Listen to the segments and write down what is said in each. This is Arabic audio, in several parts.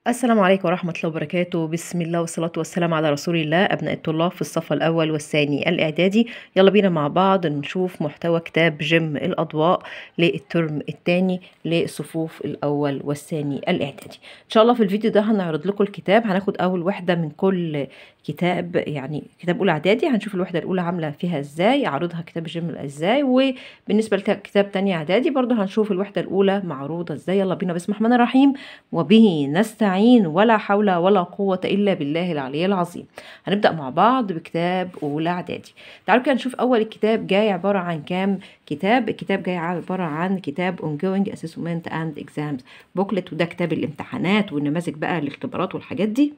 السلام عليكم ورحمة الله وبركاته. بسم الله والصلاة والسلام على رسول الله. أبناء الطلاب في الصف الأول والثاني الإعدادي، يلا بينا مع بعض نشوف محتوى كتاب جيم الأضواء للترم الثاني للصفوف الأول والثاني الإعدادي. إن شاء الله في الفيديو ده هنعرض لكم الكتاب، هناخد أول وحدة من كل كتاب، يعني كتاب أولى إعدادي هنشوف الوحدة الأولى عاملة فيها إزاي، عرضها كتاب جيم إزاي، وبالنسبة لكتاب تانية إعدادي برضه هنشوف الوحدة الأولى معروضة إزاي. يلا بينا، بسم الله الرحمن الرحيم، وبه نستعين، ولا حول ولا قوة إلا بالله العلي العظيم. هنبدأ مع بعض بكتاب أولى إعدادي. تعالوا كده نشوف أول الكتاب جاي عبارة عن كام كتاب. الكتاب جاي عبارة عن كتاب Ongoing Assessment and Exams بوكلت، وده كتاب الامتحانات والنماذج بقى الاختبارات والحاجات دي.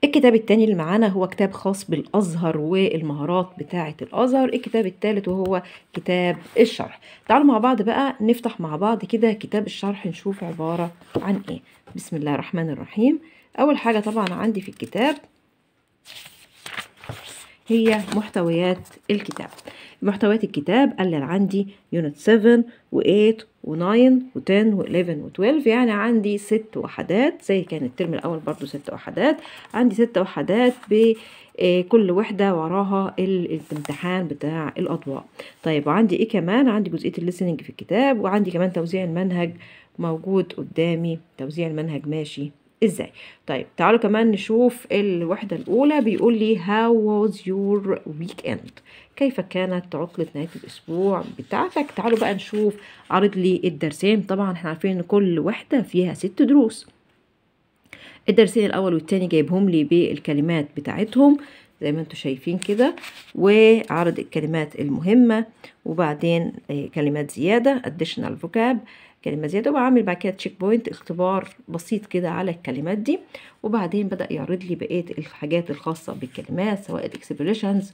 الكتاب التاني اللي معانا هو كتاب خاص بالأزهر والمهارات بتاعة الأزهر. الكتاب التالت وهو كتاب الشرح. تعالوا مع بعض بقى نفتح مع بعض كده كتاب الشرح نشوف عبارة عن ايه. بسم الله الرحمن الرحيم. أول حاجة طبعا عندي في الكتاب هي محتويات الكتاب. محتويات الكتاب قال عندي يونت 7 و8 و9 و10 و11 و12، يعني عندي 6 وحدات زي كان الترم الأول برضو 6 وحدات. عندي 6 وحدات بكل وحدة وراها الامتحان بتاع الأضواء. طيب وعندي ايه كمان؟ عندي جزئية الليسننج في الكتاب، وعندي كمان توزيع المنهج موجود قدامي. توزيع المنهج ماشي ازاي؟ طيب تعالوا كمان نشوف الوحدة الأولى. بيقول لي how was your weekend؟ كيف كانت عطلة نهاية الأسبوع بتاعتك؟ تعالوا بقى نشوف. عرض لي الدرسين، طبعا احنا عارفين ان كل وحدة فيها 6 دروس. الدرسين الأول والتاني جايبهم لي بالكلمات بتاعتهم زي ما انتم شايفين كده، وعرض الكلمات المهمة، وبعدين كلمات زيادة additional vocab، كلمة زيادة، وبعمل بعد كده تشيك بوينت، اختبار بسيط كده على الكلمات دي. وبعدين بدأ يعرض لي بقية الحاجات الخاصة بالكلمات سواء الاكسبريشنز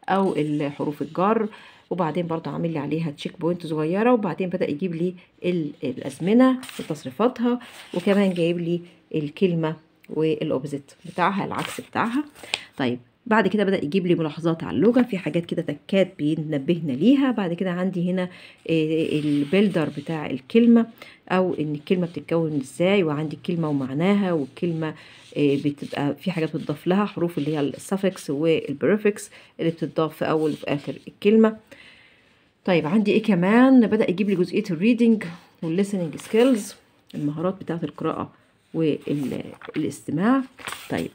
أو الحروف الجر، وبعدين برضه عامل لي عليها تشيك بوينت صغيرة. وبعدين بدأ يجيب لي الأزمنة وتصريفاتها، وكمان جايب لي الكلمة والأوبزيت بتاعها، العكس بتاعها. طيب بعد كده بدأ يجيب لي ملاحظات على اللغة، في حاجات كده تكات بينبهنا ليها. بعد كده عندي هنا البيلدر بتاع الكلمة، أو إن الكلمة بتتكون إزاي، وعندي الكلمة ومعناها، والكلمة بتبقى في حاجات بتضاف لها حروف اللي هي السفكس والبريفكس اللي بتضاف في أول وفي آخر الكلمة. طيب عندي إيه كمان؟ بدأ يجيب لي جزئية الريدنج والليسننج سكيلز، المهارات بتاعة القراءة والاستماع. طيب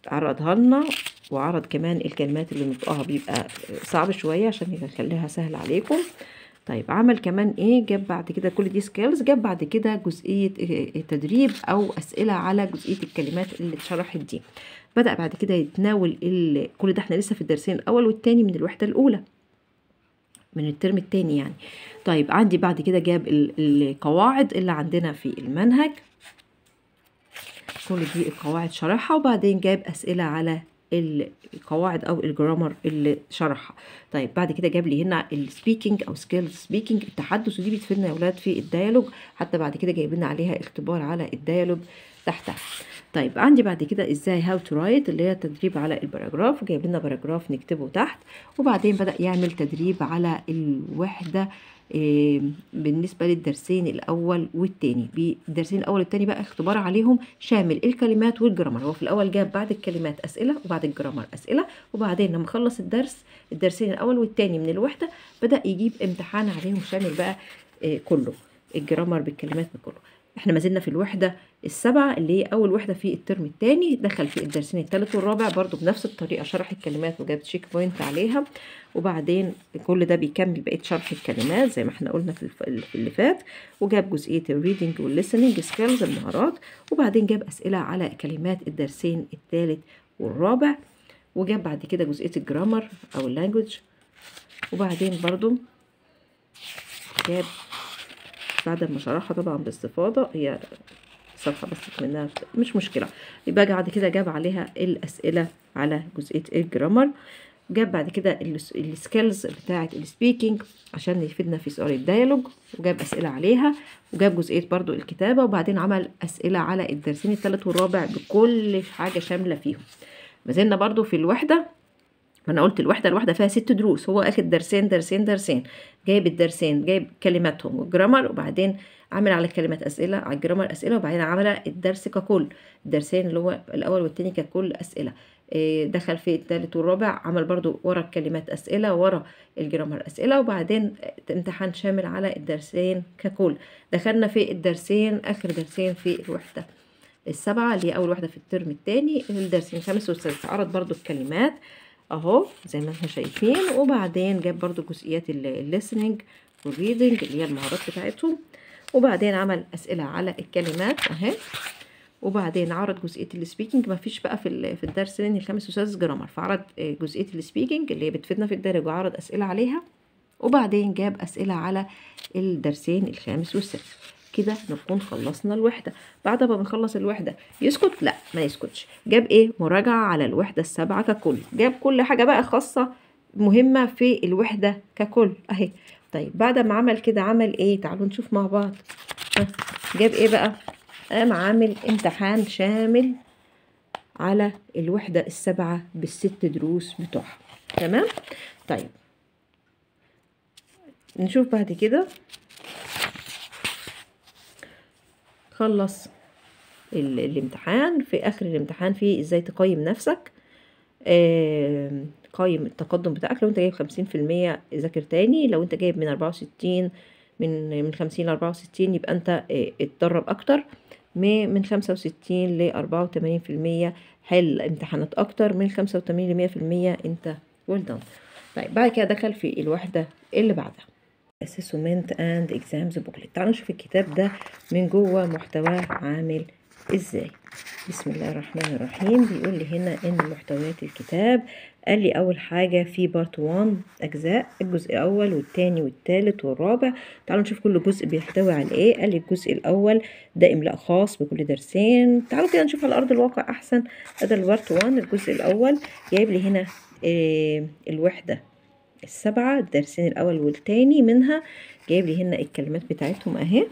عرضها لنا، وعرض كمان الكلمات اللي نطقها بيبقى صعب شوية عشان يخليها سهل عليكم. طيب عمل كمان ايه؟ جاب بعد كده كل دي سكيلز، جاب بعد كده جزئية تدريب او اسئلة على جزئية الكلمات اللي اتشرحت دي. بدأ بعد كده يتناول كل ده احنا لسه في الدرسين الاول والتاني من الوحدة الاولى من الترم التاني يعني. طيب عندي بعد كده جاب القواعد اللي عندنا في المنهج، كل دي القواعد شرحها، وبعدين جاب أسئلة على القواعد أو الجرامر اللي شرحها. طيب بعد كده جاب لي هنا السبيكينج أو سكيلز سبيكينج، التحدث، ودي بتفيدنا يا ولاد في الديالوج، حتى بعد كده جايب لنا عليها اختبار على الديالوج تحتها. طيب عندي بعد كده ازاي هاو تو رايت اللي هي تدريب على الباراجراف، وجايب لنا باراجراف نكتبه تحت. وبعدين بدأ يعمل تدريب على الوحدة بالنسبة للدرسين الأول والتاني. بالدرسين الأول والتاني بقى اختبار عليهم شامل الكلمات والجرامر. هو في الأول جاب بعد الكلمات أسئلة وبعد الجرامر أسئلة، وبعدين لما خلص الدرسين الأول والتاني من الوحدة بدأ يجيب امتحان عليهم شامل بقى كله، الجرامر بالكلمات بكله. احنا ما زلنا في الوحدة السبعة اللي هي أول وحدة في الترم الثاني. دخل في الدرسين الثالث والرابع برضو بنفس الطريقة، شرح الكلمات وجاب تشيك بوينت عليها، وبعدين كل ده بيكمل بقية شرح الكلمات زي ما احنا قلنا في اللي فات، وجاب جزئية الريدنج والليسننج سكيلز المهارات، وبعدين جاب أسئلة على كلمات الدرسين الثالث والرابع، وجاب بعد كده جزئية الجرامر أو اللانجوج. وبعدين برضو جاب بعد ما شرحها طبعا باستفاضة، هي صفحة بس منها مش مشكلة، يبقى بعد كده جاب عليها الأسئلة على جزئية الجرامر. جاب بعد كده السكيلز بتاعة السبيكينج عشان يفيدنا في سؤال الديالوج، وجاب أسئلة عليها، وجاب جزئية برضو الكتابة، وبعدين عمل أسئلة على الدرسين الثالث والرابع بكل حاجة شاملة فيهم. ما زلنا برضو في الوحدة انا قلت الواحده فيها 6 دروس، هو اخد درسين درسين درسين، جايب الدرسين، جايب كلماتهم والجرامر، وبعدين عمل على الكلمات اسئله، على الجرامر اسئله، وبعدين عمل الدرس ككل، الدرسين اللي هو الاول والتاني ككل اسئله. دخل في الثالث والرابع عمل برضو ورا الكلمات اسئله، ورا الجرامر اسئله، وبعدين امتحان شامل على الدرسين ككل. دخلنا في الدرسين، اخر درسين في الوحده السبعه اللي هي اول واحده في الترم الثاني، الدرسين الخامس والسادس. عرض برضو الكلمات اهو زي ما احنا شايفين، وبعدين جاب برضو جزئيات الليسننج والريدنج اللي هي المهارات بتاعتهم، وبعدين عمل اسئله على الكلمات اهي، وبعدين عرض جزئيه السبيكنج. ما فيش بقى في الدرس الخامس والسادس جرامر، فعرض جزئيه السبيكنج اللي هي بتفيدنا في الدرج وعرض اسئله عليها، وبعدين جاب اسئله على الدرسين الخامس والسادس. كده نكون خلصنا الوحده. بعد ما بنخلص الوحده يسكت؟ لا ما يسكتش، جاب ايه؟ مراجعه على الوحده السبعه ككل، جاب كل حاجه بقى خاصه مهمه في الوحده ككل اهي. طيب بعد ما عمل كده عمل ايه؟ تعالوا نشوف مع بعض. جاب ايه بقى؟ قام عامل امتحان شامل على الوحده السبعه بالست دروس بتوعها. تمام. طيب نشوف بعد كده. خلص الامتحان، في اخر الامتحان فيه ازاي تقيم نفسك، قيم التقدم بتاعك. لو انت جايب 50% ذاكر تاني، لو انت جايب من 64 من 50 ل 64 يبقى انت اتدرب اكتر، من 65 ل 84% حل امتحانات اكتر، من 85 ل 100% انت well done. طيب بعد كده دخل في الوحدة اللي بعدها assessment and exams booklet. تعالوا نشوف الكتاب ده من جوه محتواه عامل ازاي. بسم الله الرحمن الرحيم. بيقول لي هنا ان محتويات الكتاب، قال لي اول حاجة في بارت 1 اجزاء، الجزء الاول والتاني والتالت والرابع. تعالوا نشوف كل جزء بيحتوي على ايه. قال لي الجزء الاول ده املاء خاص بكل درسين. تعالوا كده نشوف على ارض الواقع احسن. ده البارت 1 الجزء الاول، جايب لي هنا الوحدة السبعة، الدرسين الأول والتاني منها، جايب لي هنا الكلمات بتاعتهم أهي،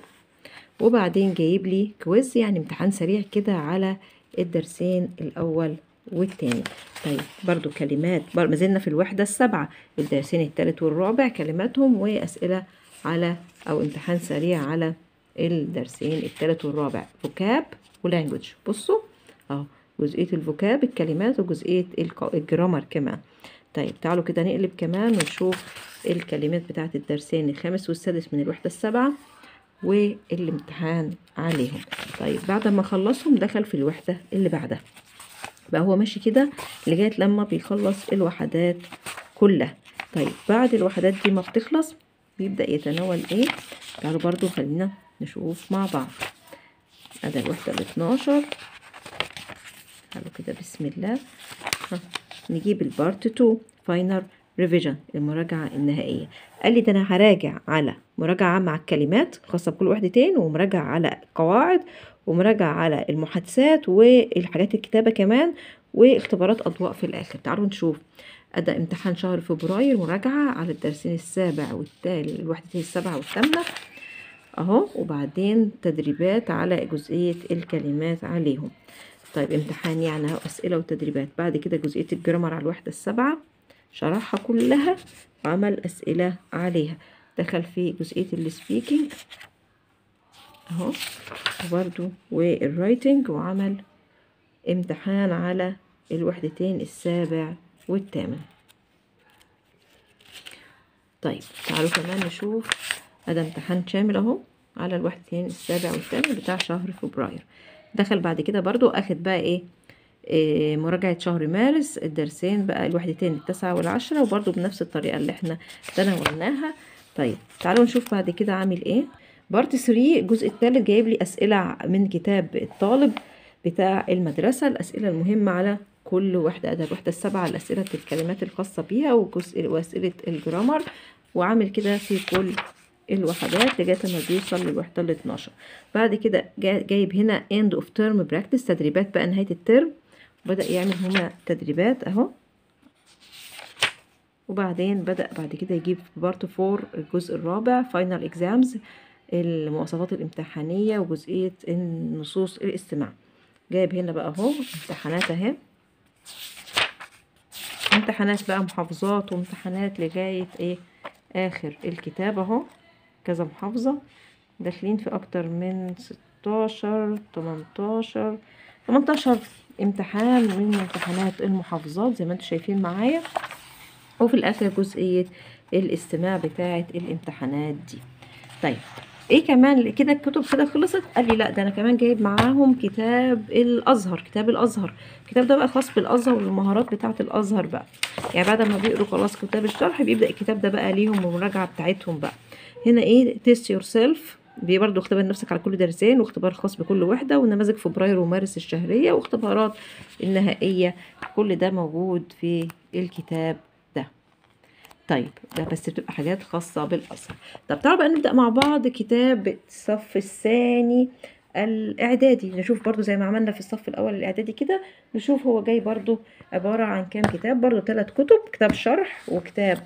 وبعدين جايب لي كويز يعني امتحان سريع كده على الدرسين الأول والتاني. طيب برضو كلمات، ما زلنا في الوحدة السبعة، الدرسين التالت والرابع كلماتهم وأسئلة على أو امتحان سريع على الدرسين التالت والرابع، فوكاب ولانجوج. بصوا اهو جزئية الفوكاب الكلمات، وجزئية الجرامر كمان. طيب تعالوا كده نقلب كمان ونشوف الكلمات بتاعت الدرسين الخامس والسادس من الوحدة السبعة والامتحان عليهم. طيب بعد ما خلصهم دخل في الوحدة اللي بعدها، بقى هو ماشي كده لغاية لما بيخلص الوحدات كلها. طيب بعد الوحدات دي ما بتخلص بيبدأ يتناول ايه؟ تعالوا برضو خلينا نشوف مع بعض. ادي الوحدة ال 12. تعالوا كده بسم الله نجيب البارت 2 فاينل ريفيجن، المراجعة النهائية. قال لي ده انا هراجع على مراجعة مع الكلمات خاصة بكل وحدتين، ومراجعة على قواعد، ومراجعة على المحادثات والحاجات الكتابة كمان، واختبارات أضواء في الآخر. تعالوا نشوف. أدى امتحان شهر فبراير مراجعة على الدرسين السابع والتالي، الوحدتين السابعة والثامنة اهو، وبعدين تدريبات على جزئية الكلمات عليهم. طيب امتحان يعني أسئلة وتدريبات. بعد كده جزئية الجرامر على الوحدة السبعة شرحها كلها وعمل أسئلة عليها. دخل في جزئية السبيكينج اهو وبرده والرايتنج، وعمل امتحان على الوحدتين السابع والثامن. طيب تعالوا كمان نشوف. هذا امتحان شامل اهو على الوحدتين السابع والثامن بتاع شهر فبراير. دخل بعد كده برضو اخد بقى ايه مراجعة شهر مارس، الدرسين بقى الوحدتين التاسعة والعشرة، وبرضو بنفس الطريقة اللي احنا تناولناها. طيب تعالوا نشوف بعد كده عامل ايه. بارت 3 الجزء الثالث جايب لي أسئلة من كتاب الطالب بتاع المدرسة، الأسئلة المهمة على كل وحدة. ده الوحدة السبعة الأسئلة الكلمات الخاصة بيها وأسئلة الجرامر، وعامل كده في كل الوحدات لغايه ما بيوصل للوحده ال 12. بعد كده جايب هنا end of term practice، تدريبات بقى نهايه الترم، بدأ يعمل هنا تدريبات اهو. وبعدين بدأ بعد كده يجيب بارت 4 الجزء الرابع final exams، المواصفات الامتحانيه وجزئيه النصوص الاستماع. جايب هنا بقى اهو امتحانات اهي امتحانات بقى محافظات وامتحانات لغاية ايه اخر الكتاب اهو. كذا محافظة داخلين في اكتر من 16 18 امتحان من امتحانات المحافظات زي ما انتم شايفين معايا. وفي الاخر جزئية الاستماع بتاعة الامتحانات دي. طيب ايه كمان كده الكتب كده خلصت؟ قال لي لا ده انا كمان جايب معاهم كتاب الازهر. كتاب الازهر الكتاب ده بقى خاص بالازهر والمهارات بتاعه الازهر بقى. يعني بعد ما بيقروا خلاص كتاب الشرح بيبدا الكتاب ده بقى ليهم المراجعه بتاعتهم بقى. هنا ايه تيست يور سيلف برضه اختبر نفسك على كل درسين واختبار خاص بكل وحده ونماذج فبراير ومارس الشهريه واختبارات النهائيه. كل ده موجود في الكتاب ده. طيب ده بس بتبقى حاجات خاصة بالأزهر. طب تعالوا بقى نبدأ مع بعض كتاب الصف الثاني الإعدادي. نشوف برضو زي ما عملنا في الصف الأول الإعدادي كده، نشوف هو جاي برضو عبارة عن كام كتاب. برضو 3 كتب، كتاب شرح وكتاب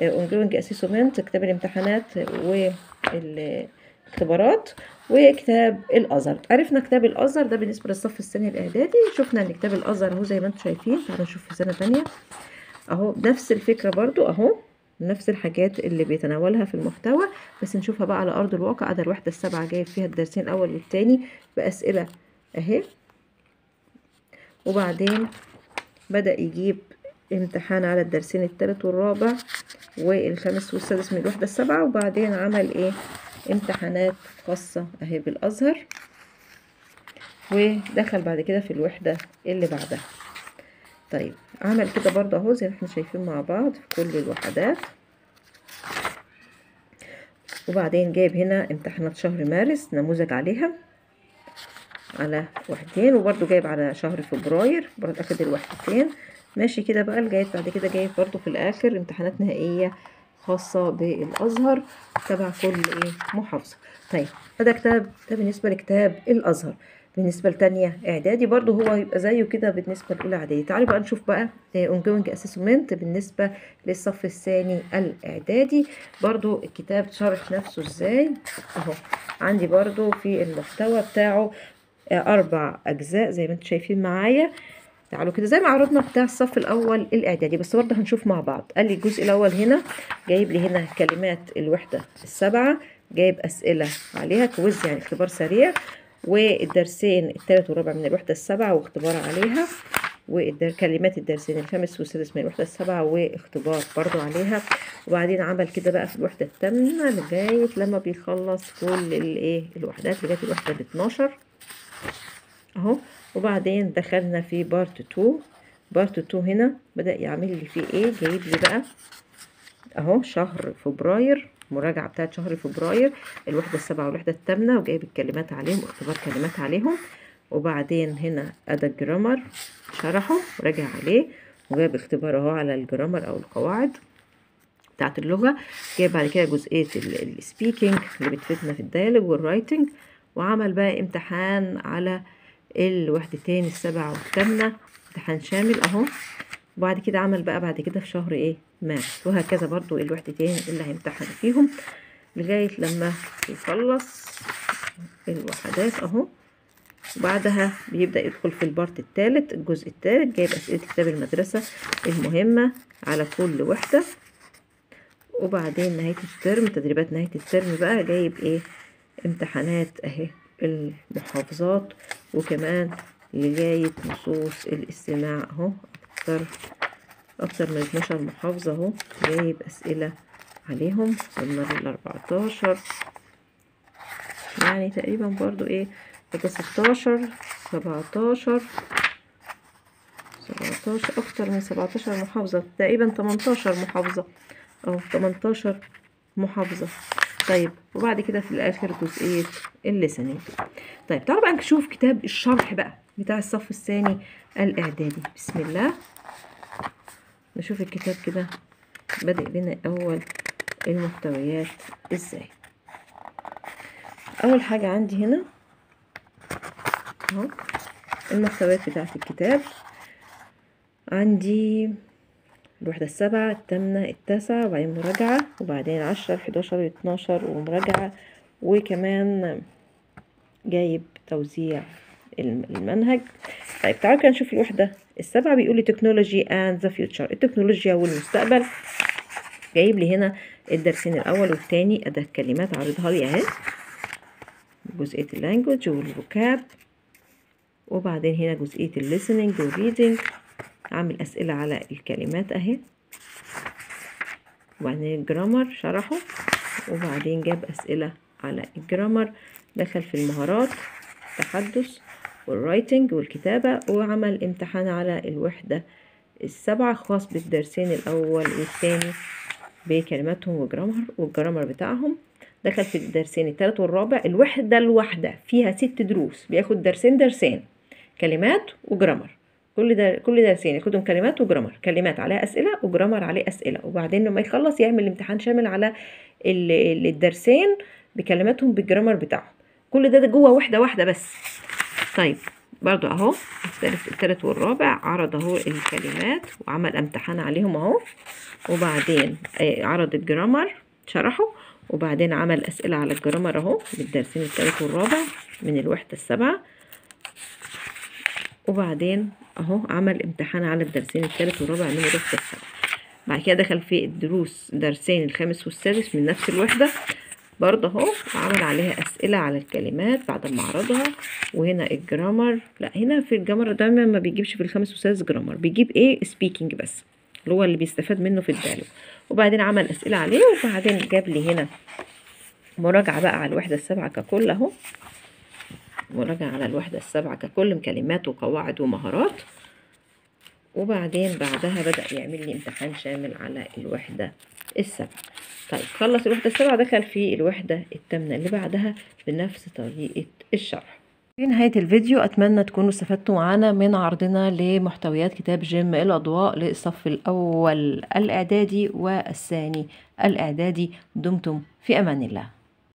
ongoing assessment كتاب الامتحانات والاختبارات وكتاب الأزهر. عرفنا كتاب الأزهر ده بالنسبة للصف الثاني الإعدادي. شفنا إن كتاب الأزهر اهو زي ما انتم شايفين. تعالوا نشوف في سنة تانية اهو نفس الفكرة برضو اهو نفس الحاجات اللي بيتناولها في المحتوى، بس نشوفها بقى على ارض الواقع. ده الوحدة السابعة جايب فيها الدرسين الاول والتاني باسئلة اهي. وبعدين بدأ يجيب امتحان على الدرسين التالت والرابع والخامس والسادس من الوحدة السابعة. وبعدين عمل ايه امتحانات خاصة اهي بالازهر. ودخل بعد كده في الوحدة اللي بعدها. طيب عمل كده برضه اهو زي ما احنا شايفين مع بعض في كل الوحدات. وبعدين جايب هنا امتحانات شهر مارس نموذج عليها على وحدتين، وبرضه جايب على شهر فبراير برضه اخد الوحدتين. ماشي كده بقى لغايه بعد كده جايب برضه في الاخر امتحانات نهائيه خاصه بالازهر تبع كل ايه محافظه. طيب ده كتاب ده بالنسبه لكتاب الازهر. بالنسبه لتانية اعدادي برضه هو يبقى زيه كده بالنسبه لاولى اعدادي. تعالوا بقى نشوف بقى ongoing assessment بالنسبه للصف الثاني الاعدادي. برضه الكتاب شرح نفسه ازاي اهو. عندي برضه في المحتوى بتاعه 4 أجزاء زي ما انتم شايفين معايا. تعالوا كده زي ما عرضنا بتاع الصف الأول الإعدادي بس برضه هنشوف مع بعض. قال لي الجزء الأول هنا جايب لي هنا كلمات الوحدة السابعة، جايب أسئلة عليها كويز يعني اختبار سريع، والدرسين الثالث والرابع من الوحدة السابعة واختبار عليها، وكلمات الدرسين الخامس والسادس من الوحدة السابعة واختبار برضه عليها. وبعدين عمل كده بقى في الوحدة الثامنة لغاية لما بيخلص كل الايه الوحدات لغاية الوحدة 12 اهو. وبعدين دخلنا في بارت 2. بارت 2 هنا بدأ يعمل لي فيه ايه، جايب لي بقى اهو شهر فبراير مراجعة بتاعت شهر فبراير الوحدة السابعة والوحدة الثامنة، وجايب الكلمات عليهم اختبار كلمات عليهم. وبعدين هنا أدى الجرامر شرحه وراجع عليه، وجايب اختبار اهو على الجرامر او القواعد بتاعت اللغة. جايب بعد كده جزئية السبيكينج اللي بتفيدنا في الديالوج والرايتنج. وعمل بقى امتحان على الوحدتين السابعة والثامنة امتحان شامل اهو. وبعد كده عمل بقى بعد كده في شهر ايه مارس، وهكذا برضو الوحدتين اللي هيمتحن فيهم لغاية لما يخلص الوحدات اهو. وبعدها بيبدأ يدخل في البارت الثالث الجزء الثالث، جايب أسئلة كتاب المدرسة المهمة على كل وحدة. وبعدين نهاية الترم تدريبات نهاية الترم بقى جايب ايه امتحانات اهي المحافظات، وكمان لغاية نصوص الاستماع اهو اكتر من 12 محافظة اهو جايب اسئلة عليهم وصلنا لل14 يعني تقريبا برضو ايه ده 16 17 اكتر من 17 محافظة تقريبا 18 محافظة او 18 محافظة. طيب وبعد كده في الاخر جزئية الليسننج. طيب تعالوا بقى نشوف كتاب الشرح بقى بتاع الصف الثاني الاعدادي. بسم الله نشوف الكتاب كده بدأ بنا اول المحتويات ازاي. اول حاجة عندي هنا اهو المحتويات بتاعت الكتاب. عندي الوحدة السابعة الثامنة التاسعة وبعدين مراجعة وبعدين 10 11 12 ومراجعة، وكمان جايب توزيع المنهج. طيب تعالوا كده نشوف الوحدة السبعة بيقول لي technology and the future، التكنولوجيا والمستقبل. جايب لي هنا الدرسين الأول والتاني أداة كلمات عارضها لي أهي، جزئية اللانجوج والفوكاب، وبعدين هنا جزئية الليسننج والريدنج، عامل أسئلة على الكلمات أهي، وبعدين الجرامر شرحه، وبعدين جاب أسئلة على الجرامر، دخل في المهارات التحدث والرايتنج والكتابة، وعمل امتحان على الوحدة السبعة خاص بالدرسين الأول والثاني بكلماتهم والجرامر بتاعهم. دخل في الدرسين الثالث والرابع، الوحدة الواحدة فيها 6 دروس، بياخد درسين كلمات وجرامر، كل درسين ياخدهم كلمات وجرامر، كلمات عليها أسئلة وجرامر عليه أسئلة، وبعدين لما يخلص يعمل امتحان شامل على الدرسين بكلماتهم بالجرامر بتاعهم. كل ده جوه وحدة واحدة بس. طيب برضو اهو الثالث والرابع عرض اهو الكلمات وعمل امتحان عليهم اهو، وبعدين عرض الجرامر شرحه، وبعدين عمل اسئلة على الجرامر اهو بالدرسين الثالث والرابع من الوحدة السبعة، وبعدين اهو عمل امتحان على الدرسين الثالث والرابع من الوحدة السبعة. بعد كده دخل في الدروس درسين الخامس والسادس من نفس الوحدة برضه اهو، عمل عليها اسئله على الكلمات بعد ما عرضها. وهنا الجرامر، لا هنا في الجرامر دايما ما بيجيبش في الخامس والسادس جرامر، بيجيب ايه سبيكينج بس، اللي هو اللي بيستفاد منه في الدالو. وبعدين عمل اسئله عليه، وبعدين جاب لي هنا مراجعه بقى على الوحده السبعه ككل اهو، مراجعه على الوحده السبعه ككل كلمات وقواعد ومهارات. وبعدين بعدها بدأ يعمل لي امتحان شامل على الوحدة السبعة. طيب خلص الوحدة السبعة، دخل في الوحدة الثامنة اللي بعدها بنفس طريقة الشرح. في نهاية الفيديو أتمنى تكونوا استفدتوا معانا من عرضنا لمحتويات كتاب جيم الأضواء للصف الأول الإعدادي والثاني الإعدادي. دمتم في أمان الله.